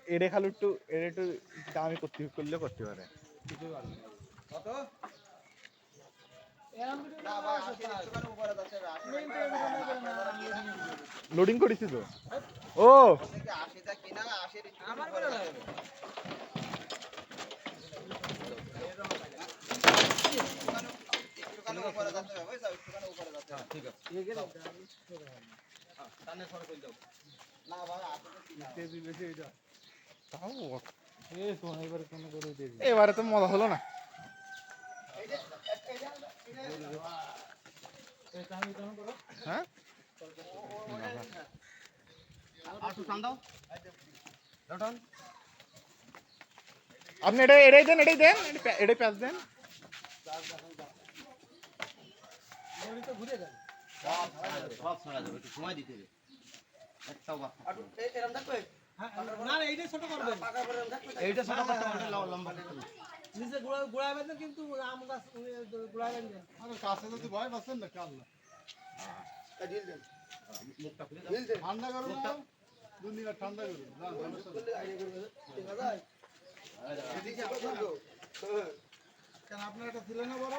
এড়ে খালু একটু এড়ে একটু দামি করতে করলে করতে পারে কত লোডিং করেছি তো ও এবারে তো মজা হলো না হ্যাঁ আপনি এটাই দেন এটাই প্যাঁচ দেন সময় দিতে হবে একটাও লম্বা নিচে গোড়াবেন কিন্তু আম গাছ গোড়াবেন কাছে যদি ভয় পাচ্ছেন না কাল ঠান্ডা করুন দুনিয়া ঠান্ডা করুন আপনার এটা ছিল না বড়